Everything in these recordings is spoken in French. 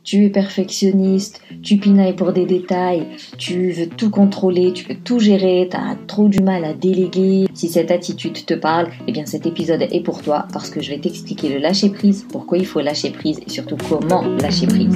Tu es perfectionniste, tu pinailles pour des détails, tu veux tout contrôler, tu veux tout gérer, tu as trop du mal à déléguer. Si cette attitude te parle, eh bien cet épisode est pour toi parce que je vais t'expliquer le lâcher prise, pourquoi il faut lâcher prise et surtout comment lâcher prise.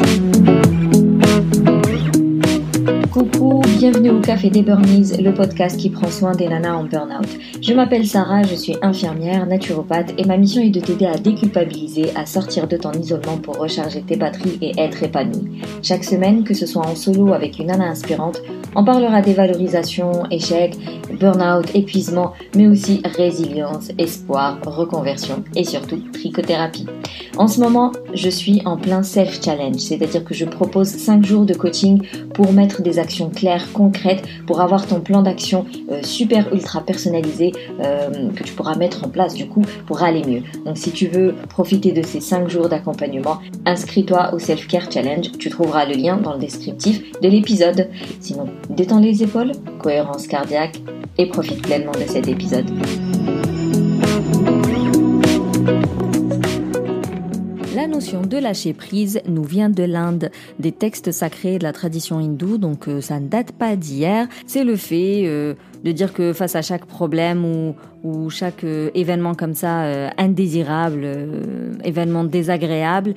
Coucou, bienvenue au Café des Burnies, le podcast qui prend soin des nanas en burn-out. Je m'appelle Sarah, je suis infirmière, naturopathe et ma mission est de t'aider à déculpabiliser, à sortir de ton isolement pour recharger tes batteries et être épanouie. Chaque semaine, que ce soit en solo avec une nana inspirante, on parlera dévalorisation, échec, burn-out, épuisement, mais aussi résilience, espoir, reconversion et surtout trichothérapie. En ce moment, je suis en plein self-challenge, c'est-à-dire que je propose 5 jours de coaching pour mettre des actions claires, concrètes, pour avoir ton plan d'action super ultra personnalisé que tu pourras mettre en place du coup pour aller mieux. Donc si tu veux profiter de ces 5 jours d'accompagnement, inscris-toi au Self-Care Challenge, tu trouveras le lien dans le descriptif de l'épisode. Sinon, détends les épaules, cohérence cardiaque et profite pleinement de cet épisode. La notion de lâcher prise nous vient de l'Inde, des textes sacrés de la tradition hindoue, donc ça ne date pas d'hier. C'est le fait de dire que face à chaque problème ou chaque événement comme ça, indésirable, événement désagréable,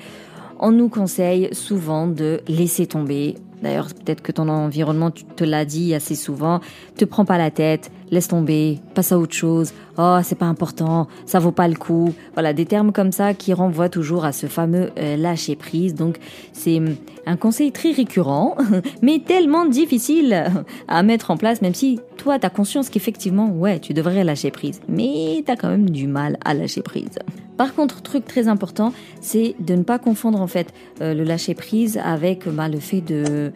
on nous conseille souvent de laisser tomber. D'ailleurs, peut-être que ton environnement te l'a dit assez souvent. Te prends pas la tête, laisse tomber, passe à autre chose. Oh, c'est pas important, ça vaut pas le coup. Voilà, des termes comme ça qui renvoient toujours à ce fameux lâcher prise. Donc, c'est un conseil très récurrent, mais tellement difficile à mettre en place, même si toi, t'as conscience qu'effectivement, ouais, tu devrais lâcher prise. Mais t'as quand même du mal à lâcher prise. Par contre, truc très important, c'est de ne pas confondre en fait le lâcher prise avec le fait de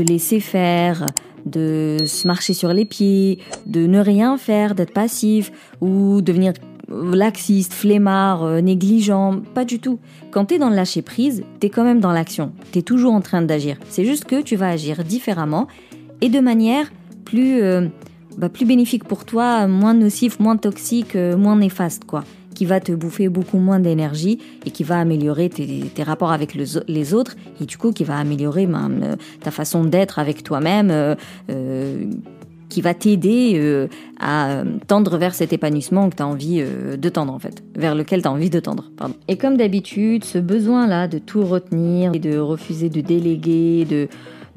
laisser faire, de se marcher sur les pieds, de ne rien faire, d'être passif ou devenir laxiste, flemmard, négligent. Pas du tout. Quand t'es dans le lâcher prise, t'es quand même dans l'action. T'es toujours en train d'agir. C'est juste que tu vas agir différemment et de manière plus bénéfique pour toi, moins nocif, moins toxique, moins néfaste, quoi. Qui va te bouffer beaucoup moins d'énergie et qui va améliorer tes rapports avec les autres et du coup qui va améliorer même ta façon d'être avec toi-même, qui va t'aider à tendre vers cet épanouissement que tu as envie de tendre en fait, vers lequel tu as envie de tendre. Pardon. Et comme d'habitude, ce besoin-là de tout retenir et de refuser de déléguer, de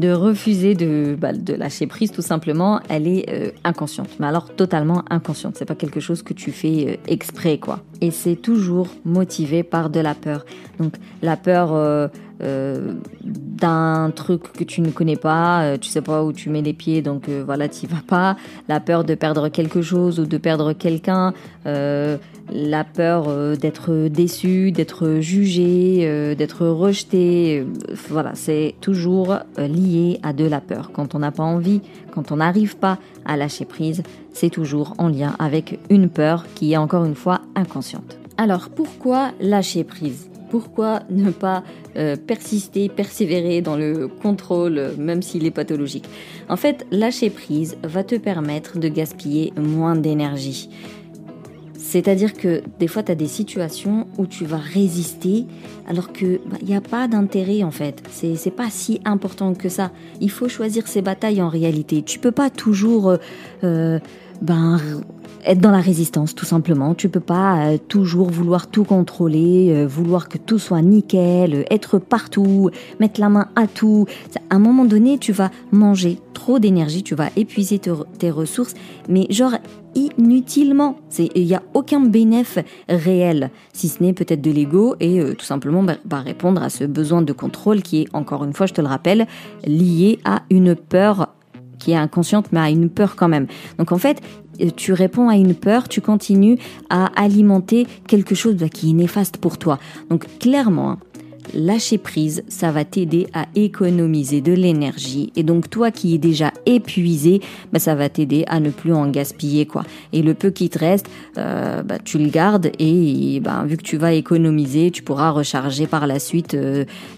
refuser de lâcher prise tout simplement, elle est inconsciente. Mais alors totalement inconsciente. C'est pas quelque chose que tu fais exprès quoi. Et c'est toujours motivé par de la peur. Donc la peur d'un truc que tu ne connais pas, tu sais pas où tu mets les pieds, donc voilà, t'y vas pas. La peur de perdre quelque chose ou de perdre quelqu'un, la peur d'être déçu, d'être jugé, d'être rejeté. Voilà, c'est toujours lié à de la peur. Quand on n'a pas envie, quand on n'arrive pas à lâcher prise, c'est toujours en lien avec une peur qui est encore une fois inconsciente. Alors, pourquoi lâcher prise ? Pourquoi ne pas persister, persévérer dans le contrôle, même s'il est pathologique ? En fait, lâcher prise va te permettre de gaspiller moins d'énergie. C'est-à-dire que des fois, tu as des situations où tu vas résister alors que y a pas d'intérêt en fait. C'est pas si important que ça. Il faut choisir ses batailles en réalité. Tu peux pas toujours être dans la résistance tout simplement. Tu peux pas toujours vouloir tout contrôler, vouloir que tout soit nickel, être partout, mettre la main à tout. À un moment donné, tu vas manger trop d'énergie, tu vas épuiser tes ressources, mais genre inutilement. Il y a aucun bénéfice réel, si ce n'est peut-être de l'ego et tout simplement répondre à ce besoin de contrôle qui est, encore une fois, je te le rappelle, lié à une peur qui est inconsciente, mais à une peur quand même. Donc en fait, tu réponds à une peur, tu continues à alimenter quelque chose qui est néfaste pour toi. Donc clairement, lâcher prise, ça va t'aider à économiser de l'énergie. Et donc toi qui es déjà épuisé, ça va t'aider à ne plus en gaspiller quoi. Et le peu qui te reste, tu le gardes et vu que tu vas économiser, tu pourras recharger par la suite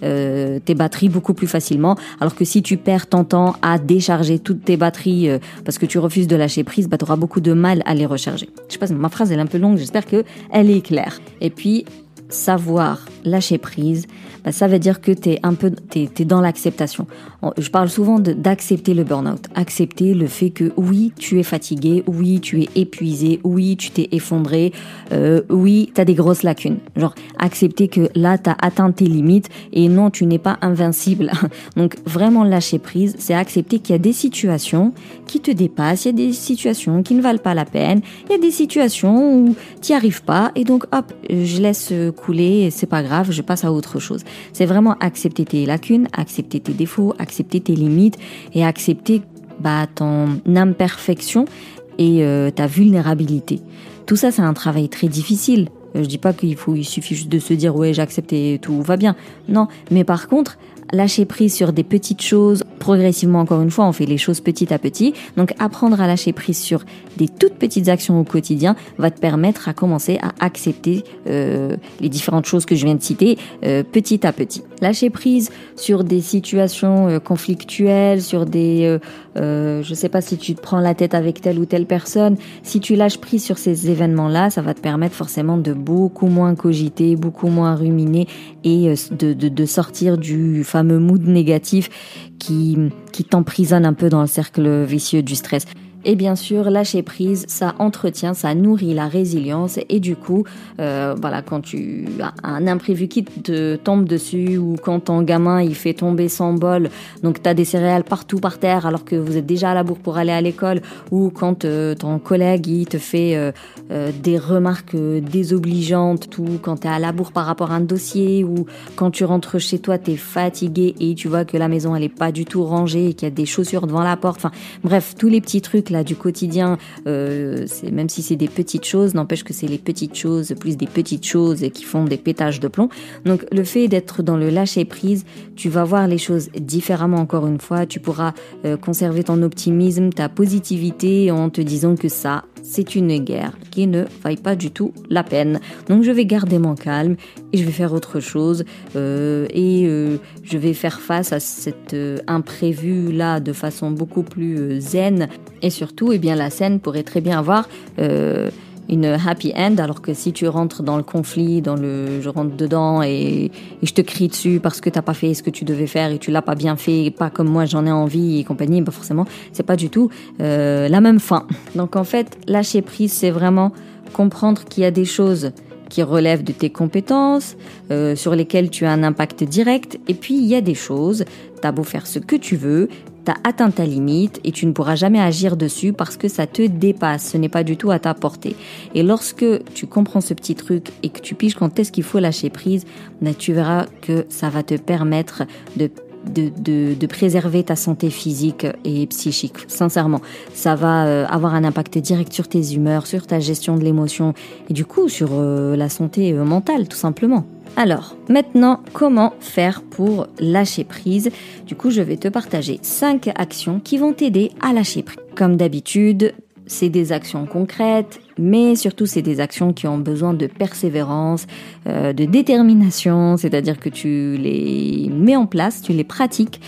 tes batteries beaucoup plus facilement. Alors que si tu perds ton temps à décharger toutes tes batteries parce que tu refuses de lâcher prise, tu auras beaucoup de mal à les recharger. Je sais pas, ma phrase elle est un peu longue, j'espère que elle est claire. Et puis savoir lâcher prise, ça veut dire que t'es dans l'acceptation. Je parle souvent d'accepter le burn-out, accepter le fait que oui, tu es fatigué, oui, tu es épuisé, oui, tu t'es effondré, oui, t'as des grosses lacunes. Genre, accepter que là, t'as atteint tes limites et non, tu n'es pas invincible. Donc, vraiment lâcher prise, c'est accepter qu'il y a des situations qui te dépassent, il y a des situations qui ne valent pas la peine, il y a des situations où t'y arrives pas et donc, hop, je laisse couler, c'est pas grave, je passe à autre chose. C'est vraiment accepter tes lacunes, accepter tes défauts, accepter tes limites et accepter ton imperfection et ta vulnérabilité. Tout ça, c'est un travail très difficile. Je dis pas il suffit juste de se dire ouais, j'accepte et tout va bien. Non, mais par contre, lâcher prise sur des petites choses, progressivement encore une fois, on fait les choses petit à petit. Donc apprendre à lâcher prise sur des toutes petites actions au quotidien va te permettre à commencer à accepter les différentes choses que je viens de citer petit à petit. Lâcher prise sur des situations conflictuelles, sur des... je sais pas si tu te prends la tête avec telle ou telle personne. Si tu lâches prise sur ces événements-là, ça va te permettre forcément de beaucoup moins cogiter, beaucoup moins ruminer et de sortir du fameux mood négatif qui t'emprisonne un peu dans le cercle vicieux du stress. Et bien sûr, lâcher prise, ça entretient, ça nourrit la résilience et du coup, quand tu as un imprévu qui te tombe dessus ou quand ton gamin il fait tomber son bol, donc t'as des céréales partout par terre alors que vous êtes déjà à la bourre pour aller à l'école, ou quand ton collègue il te fait des remarques désobligeantes, ou quand t'es à la bourre par rapport à un dossier, ou quand tu rentres chez toi t'es fatigué et tu vois que la maison elle est pas du tout rangée et qu'il y a des chaussures devant la porte, enfin bref, tous les petits trucs là du quotidien, même si c'est des petites choses, n'empêche que c'est les petites choses plus des petites choses qui font des pétages de plomb. Donc le fait d'être dans le lâcher prise, tu vas voir les choses différemment encore une fois, tu pourras conserver ton optimisme, ta positivité en te disant que ça, c'est une guerre qui ne vaille pas du tout la peine. Donc je vais garder mon calme et je vais faire autre chose je vais faire face à cet imprévu là de façon beaucoup plus zen. Et surtout, la scène pourrait très bien avoir une happy end, alors que si tu rentres dans le conflit, je rentre dedans et je te crie dessus parce que t'as pas fait ce que tu devais faire et tu l'as pas bien fait, pas comme moi j'en ai envie et compagnie, forcément c'est pas du tout la même fin. Donc en fait, lâcher prise, c'est vraiment comprendre qu'il y a des choses qui relèvent de tes compétences, sur lesquelles tu as un impact direct, et puis il y a des choses, t'as beau faire ce que tu veux, t'as atteint ta limite et tu ne pourras jamais agir dessus parce que ça te dépasse, ce n'est pas du tout à ta portée. Et lorsque tu comprends ce petit truc et que tu piges quand est-ce qu'il faut lâcher prise, tu verras que ça va te permettre de préserver ta santé physique et psychique. Sincèrement, ça va avoir un impact direct sur tes humeurs, sur ta gestion de l'émotion et du coup sur la santé mentale tout simplement. Alors, maintenant, comment faire pour lâcher prise ? Du coup, je vais te partager 5 actions qui vont t'aider à lâcher prise. Comme d'habitude, c'est des actions concrètes, mais surtout c'est des actions qui ont besoin de persévérance, de détermination, c'est-à-dire que tu les mets en place, tu les pratiques.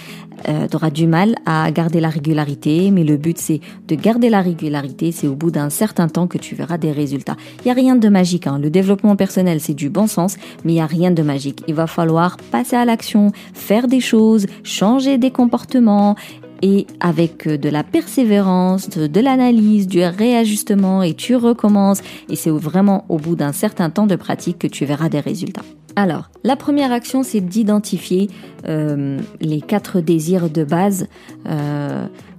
Tu auras du mal à garder la régularité, mais le but c'est de garder la régularité, c'est au bout d'un certain temps que tu verras des résultats. Il n'y a rien de magique, le développement personnel c'est du bon sens, mais il n'y a rien de magique. Il va falloir passer à l'action, faire des choses, changer des comportements, et avec de la persévérance, de l'analyse, du réajustement, et tu recommences, et c'est vraiment au bout d'un certain temps de pratique que tu verras des résultats. Alors, la première action, c'est d'identifier les 4 désirs de base.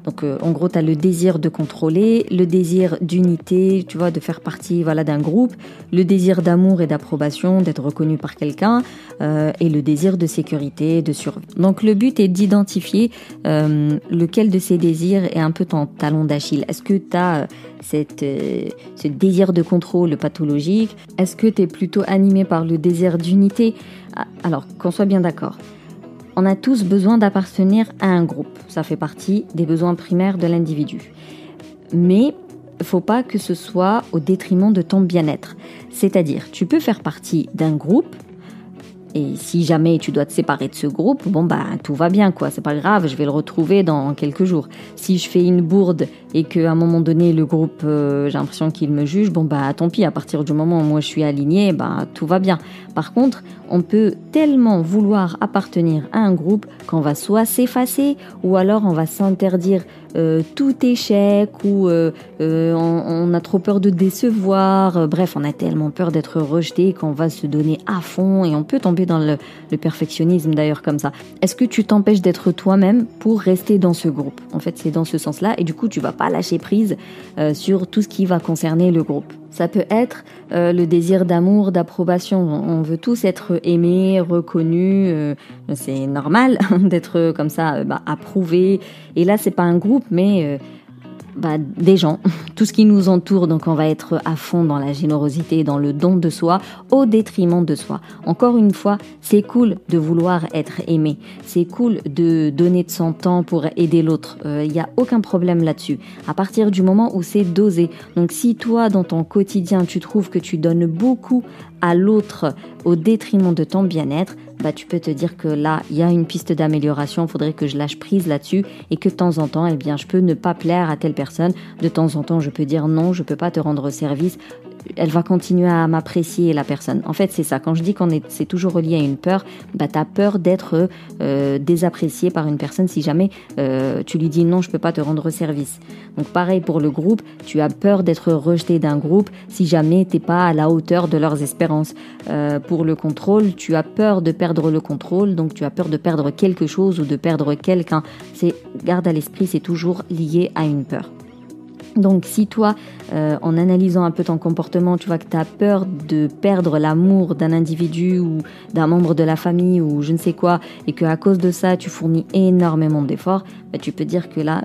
Donc, en gros, tu as le désir de contrôler, le désir d'unité, tu vois, de faire partie d'un groupe, le désir d'amour et d'approbation, d'être reconnu par quelqu'un, et le désir de sécurité, de survie. Donc, le but est d'identifier lequel de ces désirs est un peu ton talon d'Achille. Est-ce que tu as ce désir de contrôle pathologique ? Est-ce que tu es plutôt animé par le désir d'unité ? Alors, qu'on soit bien d'accord. On a tous besoin d'appartenir à un groupe. Ça fait partie des besoins primaires de l'individu. Mais il ne faut pas que ce soit au détriment de ton bien-être. C'est-à-dire, tu peux faire partie d'un groupe Et si jamais tu dois te séparer de ce groupe, tout va bien, quoi. C'est pas grave, je vais le retrouver dans quelques jours. Si je fais une bourde et qu'à un moment donné, le groupe, j'ai l'impression qu'il me juge, tant pis, à partir du moment où moi je suis alignée, tout va bien. Par contre, on peut tellement vouloir appartenir à un groupe qu'on va soit s'effacer ou alors on va s'interdire tout échec ou on a trop peur de décevoir. Bref, on a tellement peur d'être rejeté qu'on va se donner à fond et on peut tomber dans le perfectionnisme d'ailleurs comme ça. Est-ce que tu t'empêches d'être toi-même pour rester dans ce groupe? En fait, c'est dans ce sens-là et du coup, tu vas pas lâcher prise sur tout ce qui va concerner le groupe. Ça peut être le désir d'amour, d'approbation. On veut tous être aimés, reconnus. C'est normal d'être comme ça, approuvé. Et là, c'est pas un groupe, mais des gens, tout ce qui nous entoure. Donc on va être à fond dans la générosité, dans le don de soi, au détriment de soi. Encore une fois, c'est cool de vouloir être aimé. C'est cool de donner de son temps pour aider l'autre. Il n'y a aucun problème là-dessus. À partir du moment où c'est dosé. Donc si toi, dans ton quotidien, tu trouves que tu donnes beaucoup à l'autre au détriment de ton bien-être, tu peux te dire que là, il y a une piste d'amélioration, il faudrait que je lâche prise là-dessus et que de temps en temps, je peux ne pas plaire à telle personne. De temps en temps, je peux dire non, je peux pas te rendre service. Elle va continuer à m'apprécier, la personne. En fait, c'est ça. Quand je dis c'est toujours relié à une peur, t'as peur d'être désapprécié par une personne si jamais tu lui dis non, je peux pas te rendre service. Donc pareil pour le groupe, tu as peur d'être rejeté d'un groupe si jamais t'es pas à la hauteur de leurs espérances. Pour le contrôle, tu as peur de perdre le contrôle, donc tu as peur de perdre quelque chose ou de perdre quelqu'un. Garde à l'esprit, c'est toujours lié à une peur. Donc si toi, en analysant un peu ton comportement, tu vois que tu as peur de perdre l'amour d'un individu ou d'un membre de la famille ou je ne sais quoi, et qu'à cause de ça, tu fournis énormément d'efforts, tu peux dire que là,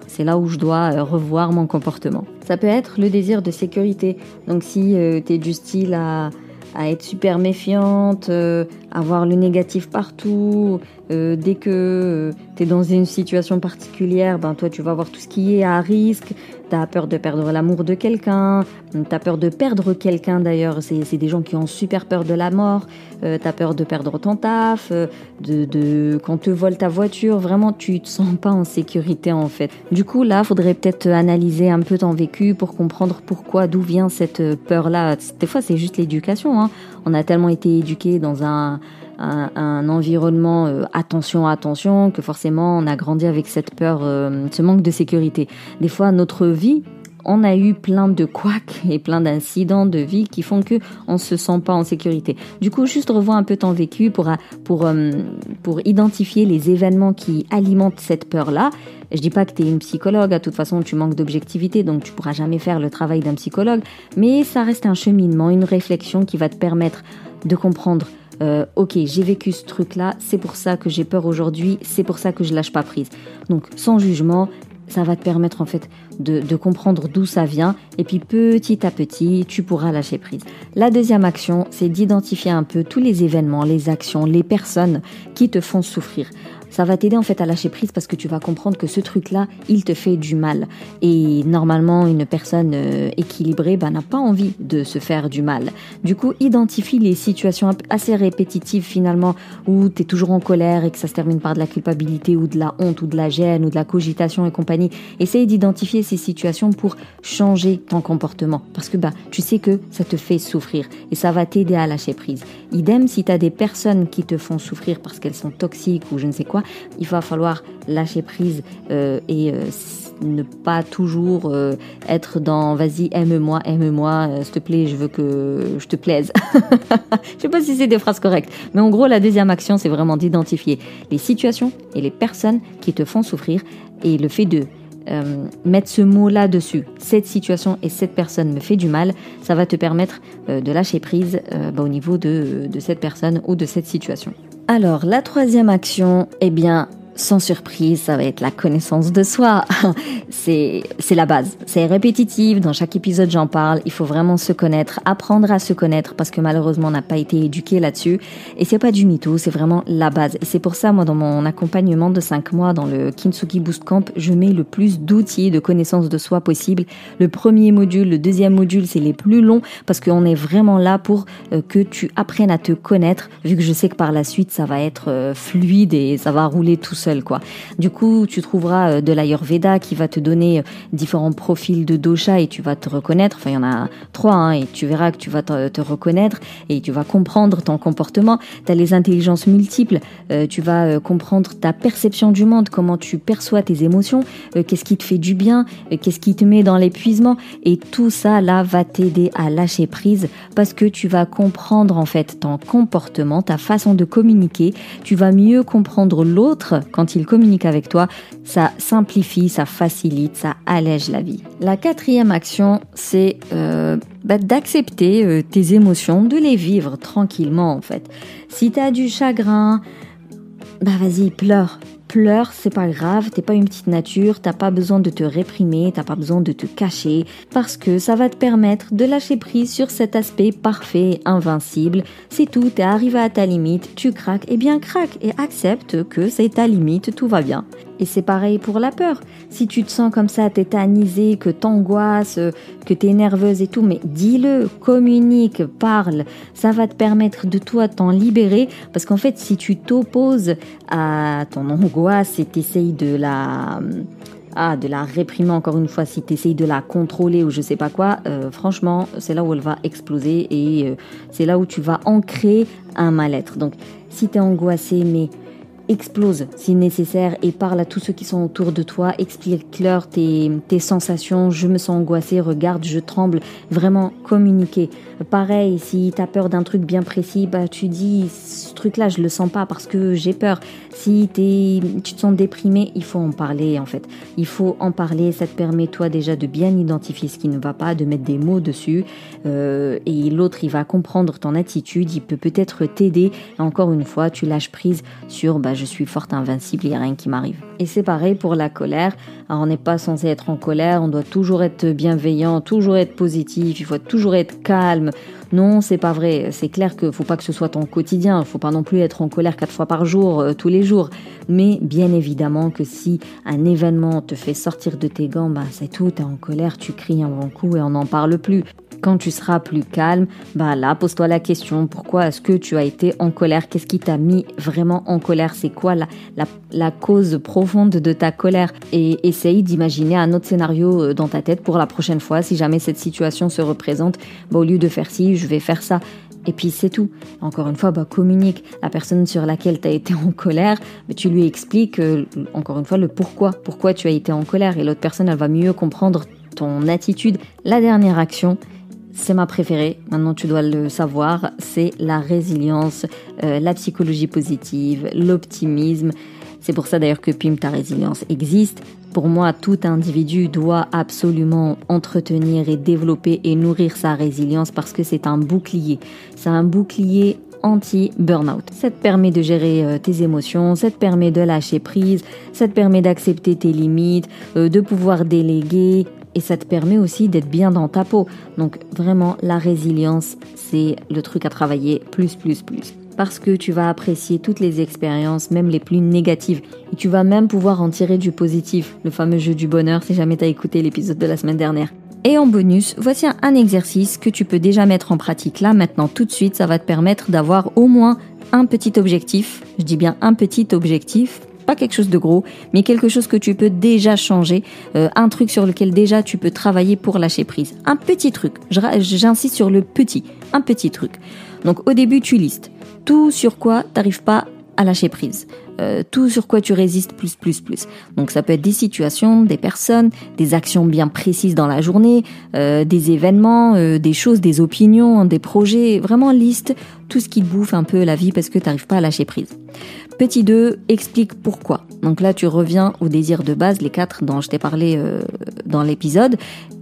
c'est là où je dois revoir mon comportement. Ça peut être le désir de sécurité. Donc si tu es du style à être super méfiante, avoir le négatif partout. Dès que tu es dans une situation particulière, toi tu vas voir tout ce qui est à risque. Tu as peur de perdre l'amour de quelqu'un, tu as peur de perdre quelqu'un d'ailleurs, c'est des gens qui ont super peur de la mort. Tu as peur de perdre ton taf, quand te vole ta voiture, vraiment tu te sens pas en sécurité en fait. Du coup là, faudrait peut-être analyser un peu ton vécu pour comprendre d'où vient cette peur-là. Des fois c'est juste l'éducation, hein. On a tellement été éduqués dans un environnement attention, que forcément on a grandi avec cette peur, ce manque de sécurité. Des fois, notre vie, on a eu plein de couacs et plein d'incidents de vie qui font que on se sent pas en sécurité. Du coup, juste revois un peu ton vécu pour identifier les événements qui alimentent cette peur-là. Je dis pas que tu es une psychologue, de toute façon tu manques d'objectivité, donc tu pourras jamais faire le travail d'un psychologue, mais ça reste un cheminement, une réflexion qui va te permettre de comprendre ok, j'ai vécu ce truc-là, c'est pour ça que j'ai peur aujourd'hui, c'est pour ça que je lâche pas prise. Donc, sans jugement, ça va te permettre en fait de comprendre d'où ça vient et puis petit à petit, tu pourras lâcher prise. La deuxième action, c'est d'identifier un peu tous les événements, les actions, les personnes qui te font souffrir. Ça va t'aider en fait à lâcher prise parce que tu vas comprendre que ce truc-là, il te fait du mal. Et normalement, une personne équilibrée n'a pas envie de se faire du mal. Du coup, identifie les situations assez répétitives finalement où tu es toujours en colère et que ça se termine par de la culpabilité ou de la honte ou de la gêne ou de la cogitation et compagnie. Essaye d'identifier ces situations pour changer ton comportement parce que tu sais que ça te fait souffrir et ça va t'aider à lâcher prise. Idem, si tu as des personnes qui te font souffrir parce qu'elles sont toxiques ou je ne sais quoi, il va falloir lâcher prise et ne pas toujours être dans vas-y aime-moi, s'il te plaît, je veux que je te plaise. Je sais pas si c'est des phrases correctes, mais en gros la deuxième action c'est vraiment d'identifier les situations et les personnes qui te font souffrir et le fait de mettre ce mot-là dessus, cette situation et cette personne me fait du mal, ça va te permettre de lâcher prise au niveau de cette personne ou de cette situation. Alors, la troisième action, sans surprise, ça va être la connaissance de soi. C'est la base. C'est répétitif. Dans chaque épisode, j'en parle. Il faut vraiment se connaître, apprendre à se connaître parce que malheureusement, on n'a pas été éduqué là-dessus. Et c'est pas du mytho, c'est vraiment la base. Et c'est pour ça, moi, dans mon accompagnement de 5 mois dans le Kintsugi Boost Camp, je mets le plus d'outils de connaissance de soi possible. Le premier module, le deuxième module, c'est les plus longs parce qu'on est vraiment là pour que tu apprennes à te connaître, vu que je sais que par la suite, ça va être fluide et ça va rouler tout seul. Quoi. Du coup, tu trouveras de l'Ayurveda qui va te donner différents profils de dosha et tu vas te reconnaître. Enfin, il y en a 3 et tu verras que tu vas te reconnaître et tu vas comprendre ton comportement. Tu as les intelligences multiples. Tu vas comprendre ta perception du monde, comment tu perçois tes émotions, qu'est-ce qui te fait du bien, qu'est-ce qui te met dans l'épuisement. Et tout ça, là, va t'aider à lâcher prise parce que tu vas comprendre en fait ton comportement, ta façon de communiquer. Tu vas mieux comprendre l'autre quand il communique avec toi, ça simplifie, ça facilite, ça allège la vie. La 4e action, c'est d'accepter tes émotions, de les vivre tranquillement en fait. Si tu as du chagrin, vas-y, pleure. Pleure, c'est pas grave, t'es pas une petite nature, t'as pas besoin de te réprimer, t'as pas besoin de te cacher, parce que ça va te permettre de lâcher prise sur cet aspect parfait, invincible. C'est tout, t'es arrivé à ta limite, tu craques, eh bien craque et accepte que c'est ta limite, tout va bien. Et c'est pareil pour la peur. Si tu te sens comme ça, tétanisé, que t'angoisses, que t'es nerveuse et tout, mais dis-le, communique, parle. Ça va te permettre de toi t'en libérer. Parce qu'en fait, si tu t'opposes à ton angoisse et t'essayes de la réprimer encore une fois, si t'essayes de la contrôler ou je sais pas quoi, franchement, c'est là où elle va exploser et c'est là où tu vas ancrer un mal-être. Donc, si t'es angoissé, mais explose si nécessaire et parle à tous ceux qui sont autour de toi, explique-leur tes sensations, je me sens angoissée, regarde, je tremble, vraiment communiquer. Pareil, si tu as peur d'un truc bien précis, tu dis ce truc-là, je le sens pas parce que j'ai peur. Si tu te sens déprimé, il faut en parler en fait. Il faut en parler, ça te permet toi déjà de bien identifier ce qui ne va pas, de mettre des mots dessus et l'autre il va comprendre ton attitude, il peut peut-être t'aider. Et encore une fois, tu lâches prise sur je suis forte, invincible, il n'y a rien qui m'arrive. Et c'est pareil pour la colère. Alors, on n'est pas censé être en colère, on doit toujours être bienveillant, toujours être positif, il faut toujours être calme. Non, c'est pas vrai. C'est clair qu'il faut pas que ce soit ton quotidien. Il faut pas non plus être en colère 4 fois par jour, tous les jours. Mais bien évidemment que si un événement te fait sortir de tes gants, c'est tout, t'es en colère, tu cries un bon coup et on n'en parle plus. Quand tu seras plus calme, là, pose-toi la question, pourquoi est-ce que tu as été en colère? Qu'est-ce qui t'a mis vraiment en colère? C'est quoi la cause profonde de ta colère? Et essaye d'imaginer un autre scénario dans ta tête pour la prochaine fois. Si jamais cette situation se représente, au lieu de faire ci, je vais faire ça. Et puis c'est tout. Encore une fois, communique. La personne sur laquelle tu as été en colère, tu lui expliques, encore une fois, le pourquoi. Pourquoi tu as été en colère. Et l'autre personne, elle va mieux comprendre ton attitude. La dernière action, c'est ma préférée, maintenant tu dois le savoir, c'est la résilience, la psychologie positive, l'optimisme. C'est pour ça d'ailleurs que PIM Ta Résilience existe. Pour moi, tout individu doit absolument entretenir et développer et nourrir sa résilience parce que c'est un bouclier. C'est un bouclier anti-burnout. Ça te permet de gérer tes émotions, ça te permet de lâcher prise, ça te permet d'accepter tes limites, de pouvoir déléguer. Et ça te permet aussi d'être bien dans ta peau. Donc vraiment, la résilience, c'est le truc à travailler plus. Parce que tu vas apprécier toutes les expériences, même les plus négatives. Et tu vas même pouvoir en tirer du positif. Le fameux jeu du bonheur, si jamais tu as écouté l'épisode de la semaine dernière. Et en bonus, voici un exercice que tu peux déjà mettre en pratique là, maintenant, tout de suite. Ça va te permettre d'avoir au moins un petit objectif. Je dis bien un petit objectif. Pas quelque chose de gros, mais quelque chose que tu peux déjà changer, un truc sur lequel déjà tu peux travailler pour lâcher prise. Un petit truc, j'insiste sur le petit, un petit truc. Donc au début, tu listes tout sur quoi tu n'arrives pas à lâcher prise, tout sur quoi tu résistes plus. Donc ça peut être des situations, des personnes, des actions bien précises dans la journée, des événements, des choses, des opinions, des projets, vraiment liste tout ce qui te bouffe un peu la vie parce que tu n'arrives pas à lâcher prise. Petit 2, explique pourquoi. Donc là, tu reviens aux désirs de base, les 4 dont je t'ai parlé dans l'épisode.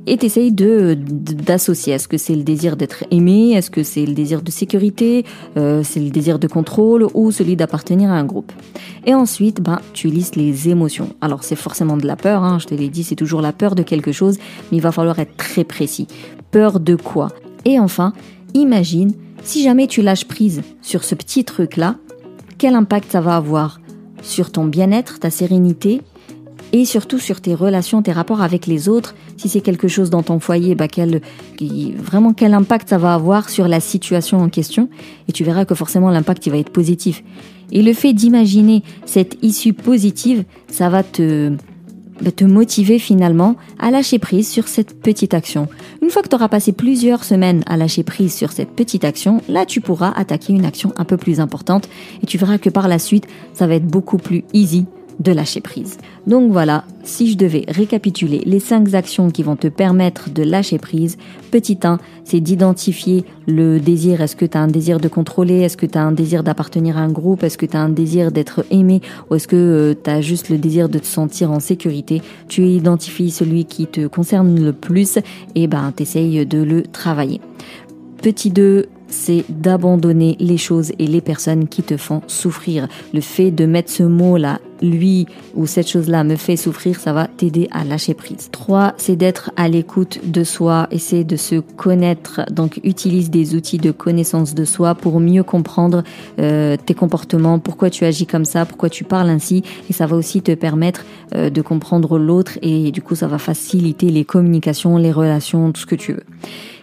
et t'essayes d'associer. Est-ce que c'est le désir d'être aimé? Est-ce que c'est le désir de sécurité? C'est le désir de contrôle ou celui d'appartenir à un groupe? Et ensuite, tu listes les émotions. Alors, c'est forcément de la peur, hein, je te l'ai dit, c'est toujours la peur de quelque chose, mais il va falloir être très précis. Peur de quoi? Et enfin, imagine, si jamais tu lâches prise sur ce petit truc-là, quel impact ça va avoir sur ton bien-être, ta sérénité et surtout sur tes relations, tes rapports avec les autres. Si c'est quelque chose dans ton foyer, vraiment quel impact ça va avoir sur la situation en question. Et tu verras que forcément l'impact il va être positif. Et le fait d'imaginer cette issue positive, ça va te motiver finalement à lâcher prise sur cette petite action. Une fois que tu auras passé plusieurs semaines à lâcher prise sur cette petite action, là tu pourras attaquer une action un peu plus importante et tu verras que par la suite, ça va être beaucoup plus easy de lâcher prise. Donc voilà, si je devais récapituler les 5 actions qui vont te permettre de lâcher prise, petit 1, c'est d'identifier le désir. Est-ce que tu as un désir de contrôler? Est-ce que tu as un désir d'appartenir à un groupe? Est-ce que tu as un désir d'être aimé? Ou est-ce que tu as juste le désir de te sentir en sécurité? Tu identifies celui qui te concerne le plus et t'essayes de le travailler. Petit 2, c'est d'abandonner les choses et les personnes qui te font souffrir. Le fait de mettre ce mot-là, lui ou cette chose-là me fait souffrir, ça va t'aider à lâcher prise. 3, c'est d'être à l'écoute de soi, essayer de se connaître. Donc, utilise des outils de connaissance de soi pour mieux comprendre tes comportements, pourquoi tu agis comme ça, pourquoi tu parles ainsi. Et ça va aussi te permettre de comprendre l'autre et du coup, ça va faciliter les communications, les relations, tout ce que tu veux.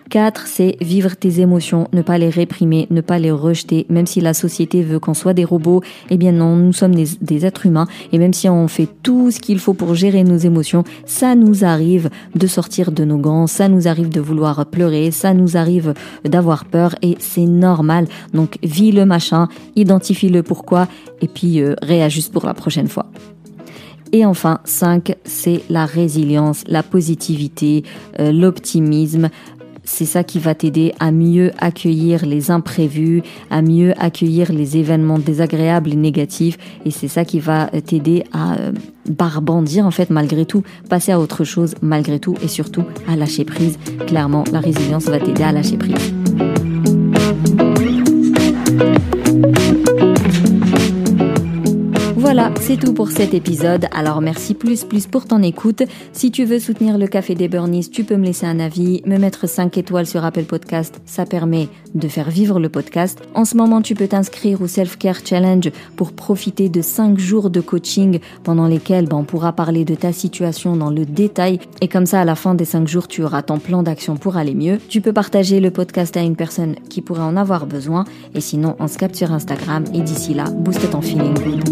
4, c'est vivre tes émotions, ne pas les réprimer, ne pas les rejeter. Même si la société veut qu'on soit des robots, eh bien non, nous sommes des êtres humains. Et même si on fait tout ce qu'il faut pour gérer nos émotions, ça nous arrive de sortir de nos gants, ça nous arrive de vouloir pleurer, ça nous arrive d'avoir peur et c'est normal. Donc vis le machin, identifie le pourquoi et puis réajuste pour la prochaine fois. Et enfin, 5, c'est la résilience, la positivité, l'optimisme. C'est ça qui va t'aider à mieux accueillir les imprévus, à mieux accueillir les événements désagréables et négatifs. Et c'est ça qui va t'aider à rebondir en fait malgré tout, passer à autre chose malgré tout et surtout à lâcher prise. Clairement, la résilience va t'aider à lâcher prise. Voilà, c'est tout pour cet épisode. Alors merci plus pour ton écoute. Si tu veux soutenir le Café des Burnies, tu peux me laisser un avis, me mettre 5 étoiles sur Apple Podcast. Ça permet de faire vivre le podcast. En ce moment, tu peux t'inscrire au Self-Care Challenge pour profiter de 5 jours de coaching pendant lesquels on pourra parler de ta situation dans le détail. Et comme ça, à la fin des 5 jours, tu auras ton plan d'action pour aller mieux. Tu peux partager le podcast à une personne qui pourrait en avoir besoin. Et sinon, on se capte sur Instagram. Et d'ici là, booste ton feeling good.